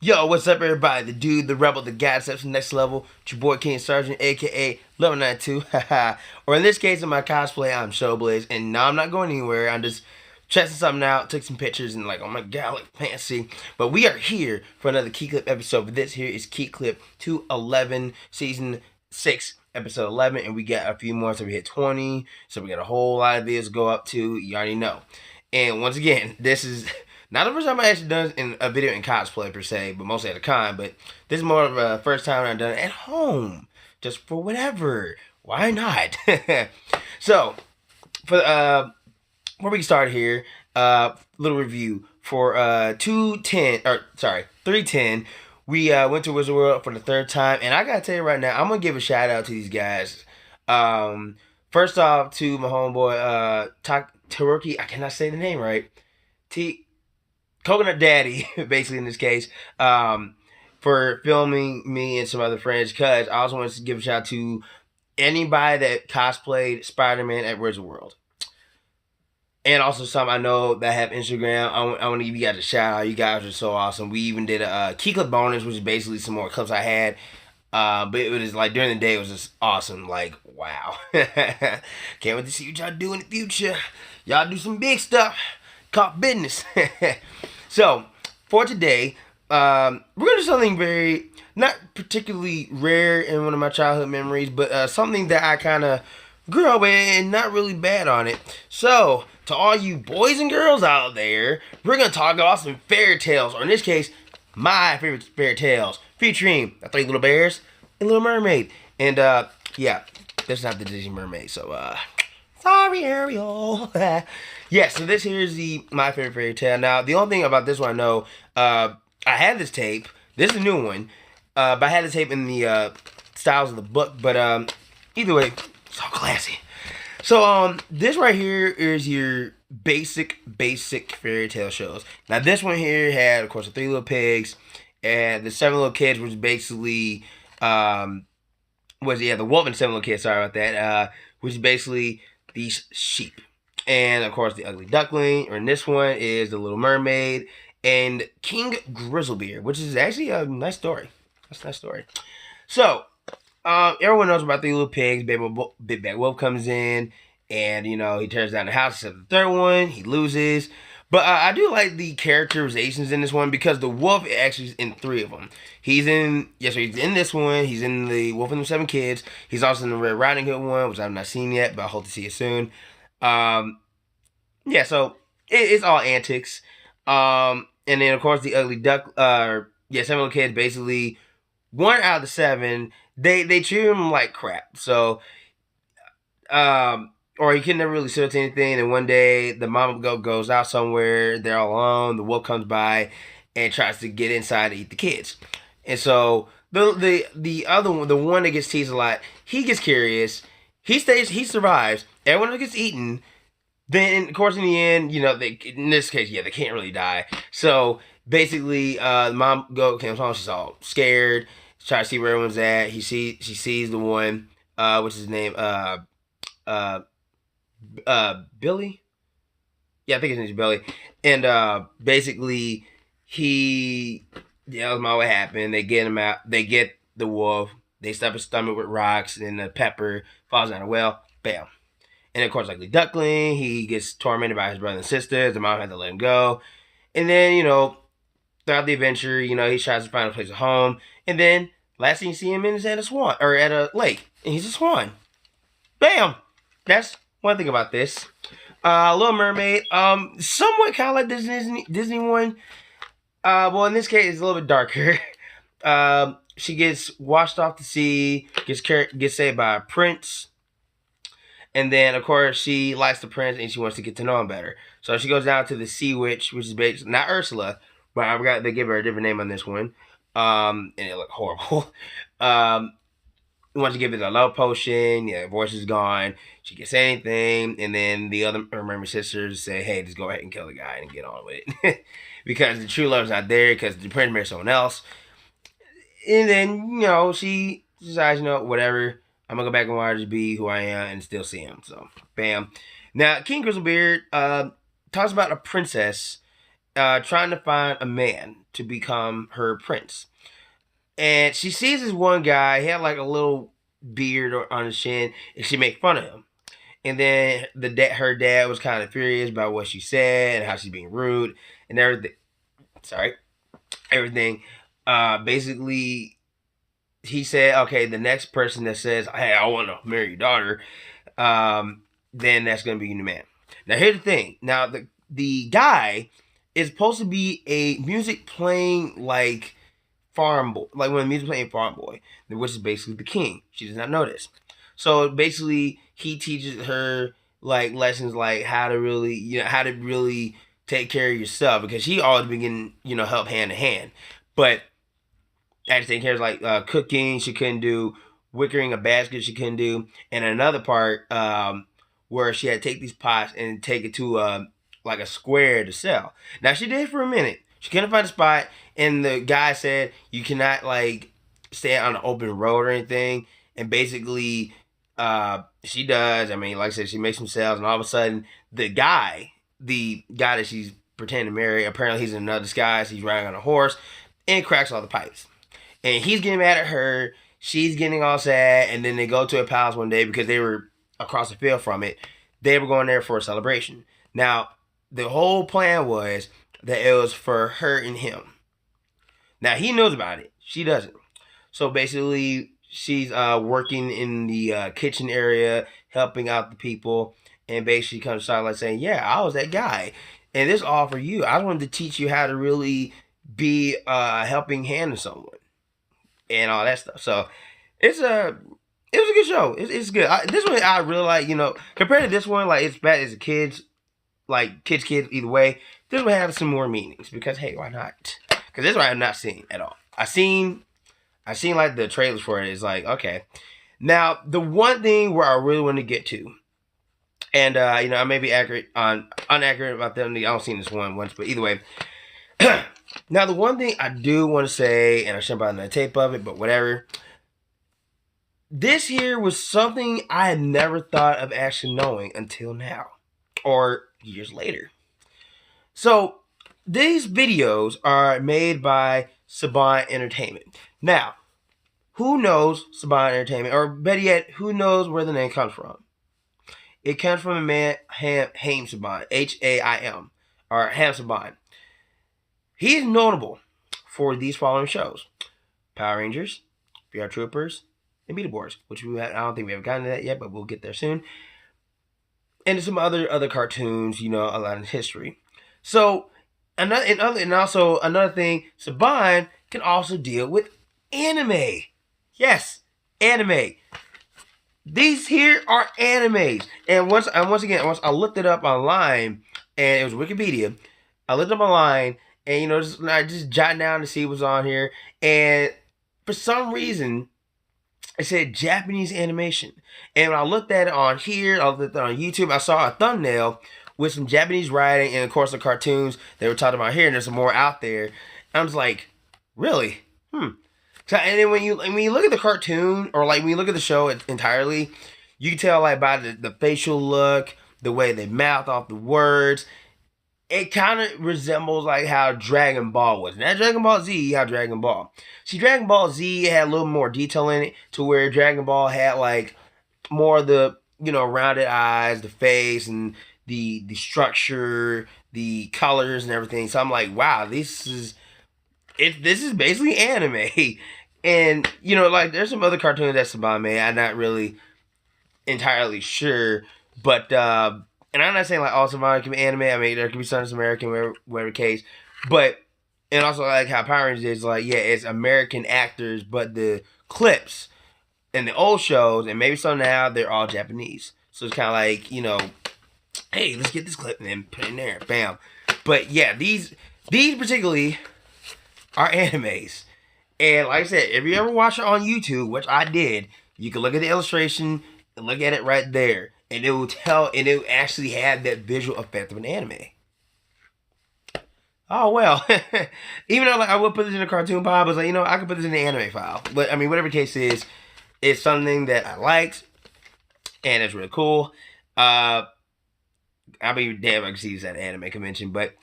Yo, what's up, everybody? The dude, the rebel, the guy steps to the next level. It's your boy King Sergeant, aka Level 92. Haha. Or in this case, in my cosplay, I'm Showblaze, and no, I'm not going anywhere. I'm just testing something out, took some pictures, and like, oh my god, look fancy. But we are here for another KeeKlip episode. But this here is KeeKlip 211, season 6, episode 11, and we got a few more, so we hit 20. So we got a whole lot of videos to go up to. You already know. And once again, this is not the first time I actually done in a video in cosplay per se, but mostly at a con. But this is more of a first time I've done it at home, just for whatever. Why not? So, for where we start here, little review for 310. We went to Wizard World for the third time, and I gotta tell you right now, I'm gonna give a shout out to these guys. First off, to my homeboy Taruki, I cannot say the name right. Coconut Daddy, basically in this case, for filming me and some other friends. Because I also wanted to give a shout out to anybody that cosplayed Spider-Man at Wizard World. And also some I know that have Instagram. I want to give you guys a shout out. You guys are so awesome. We even did a KeeKlip bonus, which is basically some more clips I had. But it was like during the day, it was just awesome. Like, wow. Can't wait to see what y'all do in the future. Y'all do some big stuff. Caught business. So, for today, we're going to do something very, not particularly rare in one of my childhood memories, but something that I kind of grew up with and not really bad on it. So, to all you boys and girls out there, we're going to talk about some fairy tales, or in this case, my favorite fairy tales, featuring the Three Little Bears and Little Mermaid. And, yeah, that's not the Disney Mermaid, so, sorry, Ariel. Yeah, so this here is my favorite fairy tale. Now, the only thing about this one I know, I had this tape. This is a new one. But I had the tape in the styles of the book. But either way, it's all classy. So this right here is your basic fairy tale shows. Now, this one here had, of course, the Three Little Pigs and the Seven Little Kids, which is basically the Wolf and Seven Little Kids. Sorry about that. Which is basically these sheep. And, of course, the Ugly Duckling, or in this one, is the Little Mermaid, and King Grizzlebeard, which is actually a nice story. That's a nice story. So, everyone knows about the Little Pigs. Big Bad Wolf comes in, and, you know, he tears down the house. Except the third one, he loses. But I do like the characterizations in this one, because the wolf actually is in 3 of them. He's in this one. He's in the Wolf and the Seven Kids. He's also in the Red Riding Hood one, which I've not seen yet, but I hope to see it soon. Yeah, so it's all antics. And then, of course, the Ugly Duck, Seven Little Kids, basically, 1 out of the 7, they treat him like crap. So, or he can never really sit up to anything. And one day, the mama goat goes out somewhere. They're all alone. The wolf comes by and tries to get inside to eat the kids. And so the other one, the one that gets teased a lot, he gets curious. He survives. Everyone else gets eaten. Then, of course, in the end, you know, in this case, yeah, they can't really die. So, basically, the mom goat comes home. She's all scared. She tries to see where everyone's at. She sees the one, which is his name, Billy? Yeah, I think his name's Billy. And, basically, he yells about what happened. They get him out. They get the wolf. They stuff his stomach with rocks, and the pepper falls down a well. Bam. And, of course, like the Duckling, he gets tormented by his brother and sisters. The mom had to let him go. And then, you know, throughout the adventure, you know, he tries to find a place of home. And then, last thing you see him in is at a lake. And he's a swan. Bam! That's one thing about this. Little Mermaid, somewhat kind of like this Disney one. Well, in this case, it's a little bit darker. She gets washed off the sea, gets saved by a prince. And then, of course, she likes the prince and she wants to get to know him better. So she goes down to the sea witch, which is basically not Ursula, but I forgot they gave her a different name on this one. And it looked horrible. Wants to give it a love potion. Yeah, her voice is gone. She can say anything. And then the other mermaid sisters say, hey, just go ahead and kill the guy and get on with it. Because the true love's not there, because the prince married someone else. And then, you know, she decides, you know, whatever. I'm going to go back and watch be who I am and still see him. So, bam. Now, King Grizzlebeard talks about a princess trying to find a man to become her prince. And she sees this one guy. He had like a little beard on his chin, and she made fun of him. And then her dad was kind of furious about what she said and how she's being rude and everything. Sorry, everything. Basically, he said, okay, the next person that says, hey, I want to marry your daughter, then that's going to be your new man. Now, here's the thing. Now, the guy is supposed to be a music playing like farm boy, like when music playing farm boy, which is basically the king. She does not know this. So basically, he teaches her like lessons like how to really take care of yourself, because she always been getting help hand to hand, but actually taking care of like cooking she couldn't do, wickering a basket she couldn't do, and another part where she had to take these pots and take it to like a square to sell. Now she did for a minute. She couldn't find a spot, and the guy said you cannot like stand on an open road or anything. And basically, she does. I mean, like I said, she makes some sales, and all of a sudden, the guy that she's pretending to marry, apparently he's in another disguise. He's riding on a horse, and cracks all the pipes. And he's getting mad at her. She's getting all sad, and then they go to a palace one day because they were across the field from it. They were going there for a celebration. Now, the whole plan was that it was for her and him. Now, he knows about it. She doesn't. So basically, she's working in the kitchen area, helping out the people, and basically comes to like saying, yeah, I was that guy. And this is all for you. I wanted to teach you how to really be a helping hand to someone and all that stuff. So it was a good show. It's good. This one I really like, compared to this one, like it's bad as a kids, like kids, either way. This one has some more meanings because, hey, why not? Because this one I have not seen at all. I seen like the trailers for it. It's like, okay. Now, the one thing where I really want to get to, and I may be inaccurate about them. I don't seen this one once, but either way. Now, the one thing I do want to say, and I shouldn't buy another tape of it, but whatever. This here was something I had never thought of actually knowing until now, or years later. So, these videos are made by Saban Entertainment. Now, who knows Saban Entertainment, or better yet, who knows where the name comes from? It comes from a man, Haim Saban, Haim, or Ham Saban. He is notable for these following shows: Power Rangers, VR Troopers, and Beetleborgs, which I don't think we have gotten to that yet, but we'll get there soon. And some other cartoons, a lot of history. So, another thing, Saban can also deal with anime. Yes, anime. These here are animes. And once I looked it up online, and it was Wikipedia. I looked up online, and I just jotting down to see what's on here, and for some reason, it said Japanese animation. And when I looked at it on here, I looked at it on YouTube, I saw a thumbnail with some Japanese writing, and of course the cartoons they were talking about here, and there's some more out there. And I was like, really? So, and then when you look at the cartoon, or like when you look at the show entirely, you can tell like by the facial look, the way they mouth off the words, it kind of resembles like how Dragon Ball was. Not Dragon Ball Z, how Dragon Ball. See, Dragon Ball Z had a little more detail in it, to where Dragon Ball had like more of the rounded eyes, the face, and the structure, the colors, and everything. So I'm like, wow, this is basically anime. And like there's some other cartoons that Saban made. I'm not really entirely sure, but and I'm not saying like all Saban can be anime. I mean, there could be some American, whatever case, but and also like how Power Rangers is like, yeah, it's American actors, but the clips in the old shows and maybe some now, they're all Japanese. So it's kind of like hey, let's get this clip and then put it in there, bam. But yeah, these particularly are animes. And like I said, if you ever watch it on YouTube, which I did, you can look at the illustration and look at it right there. And it will actually have that visual effect of an anime. Oh, well. Even though like I would put this in a cartoon file, but like, I could put this in the anime file. But I mean, whatever the case is, it's something that I liked. And it's really cool. I'll be damn if I can see this at an anime convention. But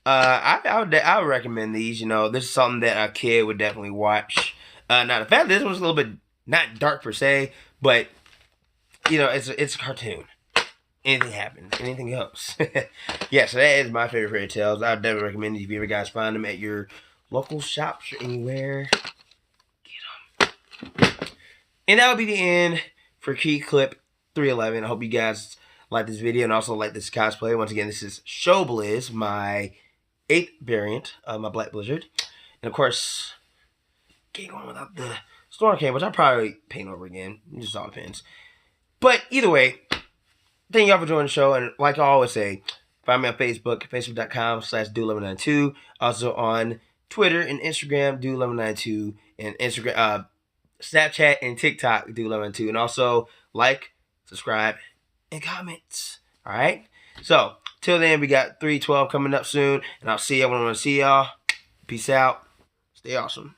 I would recommend these. You know, this is something that a kid would definitely watch. Now the fact that this was a little bit not dark per se, but you know, it's a cartoon. Anything happens, anything goes. Yeah, so that is my favorite fairy tales. I would definitely recommend it if you ever guys find them at your local shops or anywhere. Get them. And that will be the end for KeeKlip 311. I hope you guys like this video and also like this cosplay. Once again, this is Showbliz, my 8th variant of my Black Blizzard. And of course, can't go on without the Storm King, which I'll probably paint over again. It just all depends. But either way, thank y'all for joining the show. And like I always say, find me on Facebook, facebook.com/do1192. Also on Twitter and Instagram, do1192. And Instagram, Snapchat and TikTok, do1192. And also like, subscribe, and comments. All right? So, till then, we got 312 coming up soon. And I'll see y'all when I want to see y'all. Peace out. Stay awesome.